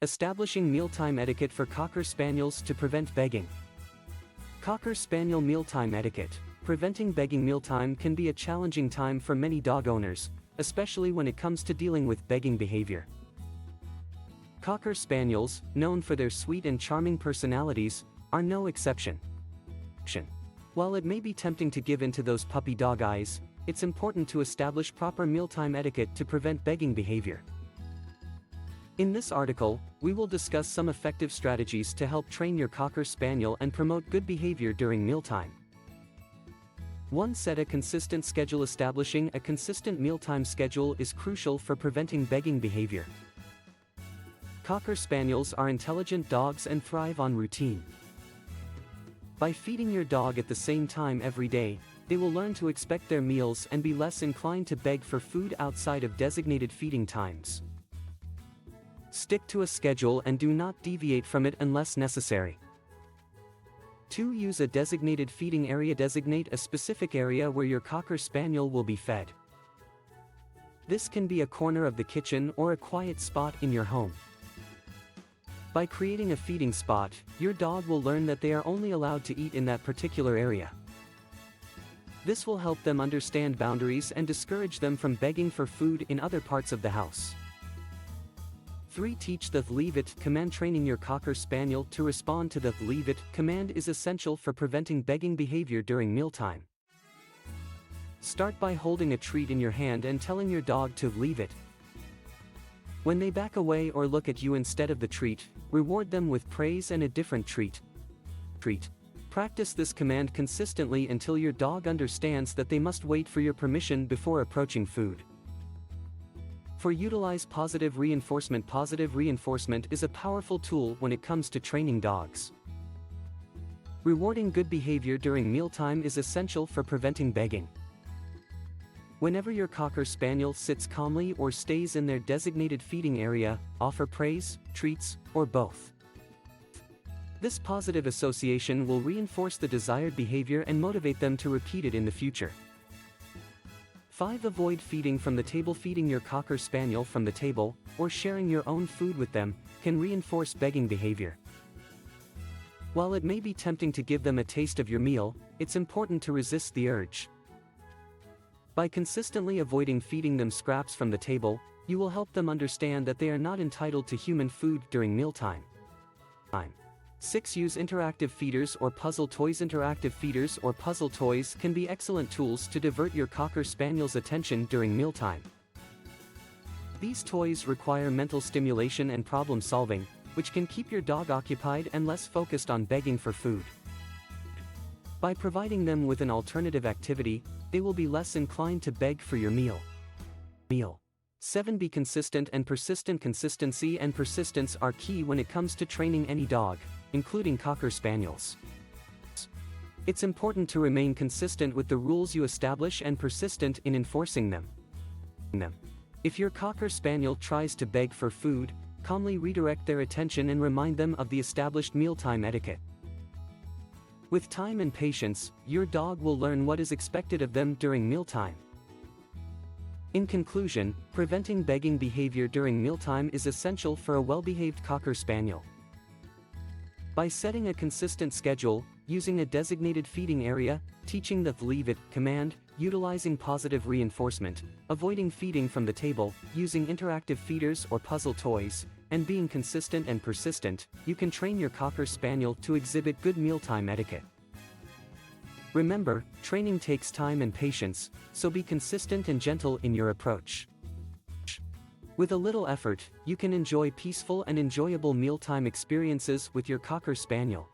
Establishing mealtime etiquette for Cocker Spaniels to prevent begging. Cocker Spaniel mealtime etiquette. Preventing begging mealtime can be a challenging time for many dog owners, especially when it comes to dealing with begging behavior. Cocker Spaniels, known for their sweet and charming personalities, are no exception. While it may be tempting to give in to those puppy dog eyes, it's important to establish proper mealtime etiquette to prevent begging behavior. In this article, we will discuss some effective strategies to help train your Cocker Spaniel and promote good behavior during mealtime. 1. Set a consistent schedule. Establishing a consistent mealtime schedule is crucial for preventing begging behavior. Cocker Spaniels are intelligent dogs and thrive on routine. By feeding your dog at the same time every day, they will learn to expect their meals and be less inclined to beg for food outside of designated feeding times. Stick to a schedule and do not deviate from it unless necessary. 2. Use a designated feeding area. Designate a specific area where your Cocker Spaniel will be fed. This can be a corner of the kitchen or a quiet spot in your home. By creating a feeding spot, your dog will learn that they are only allowed to eat in that particular area. This will help them understand boundaries and discourage them from begging for food in other parts of the house. 3. Teach the leave it command. Training your Cocker Spaniel to respond to the leave it command is essential for preventing begging behavior during mealtime. Start by holding a treat in your hand and telling your dog to leave it. When they back away or look at you instead of the treat, reward them with praise and a different treat. Practice this command consistently until your dog understands that they must wait for your permission before approaching food. 4. Utilize positive reinforcement. Positive reinforcement is a powerful tool when it comes to training dogs. Rewarding good behavior during mealtime is essential for preventing begging. Whenever your Cocker Spaniel sits calmly or stays in their designated feeding area, offer praise, treats, or both. This positive association will reinforce the desired behavior and motivate them to repeat it in the future. 5. Avoid feeding from the table. Feeding your Cocker Spaniel from the table, or sharing your own food with them, can reinforce begging behavior. While it may be tempting to give them a taste of your meal, it's important to resist the urge. By consistently avoiding feeding them scraps from the table, you will help them understand that they are not entitled to human food during mealtime. 6. Use interactive feeders or puzzle toys. Interactive feeders or puzzle toys can be excellent tools to divert your Cocker Spaniel's attention during mealtime. These toys require mental stimulation and problem solving, which can keep your dog occupied and less focused on begging for food. By providing them with an alternative activity, they will be less inclined to beg for your meal. 7. Be consistent and persistent. Consistency and persistence are key when it comes to training any dog, including Cocker Spaniels. It's important to remain consistent with the rules you establish and persistent in enforcing them. If your Cocker Spaniel tries to beg for food, calmly redirect their attention and remind them of the established mealtime etiquette. With time and patience, your dog will learn what is expected of them during mealtime. In conclusion, preventing begging behavior during mealtime is essential for a well-behaved Cocker Spaniel. By setting a consistent schedule, using a designated feeding area, teaching the leave it command, utilizing positive reinforcement, avoiding feeding from the table, using interactive feeders or puzzle toys, and being consistent and persistent, you can train your Cocker Spaniel to exhibit good mealtime etiquette. Remember, training takes time and patience, so be consistent and gentle in your approach. With a little effort, you can enjoy peaceful and enjoyable mealtime experiences with your Cocker Spaniel.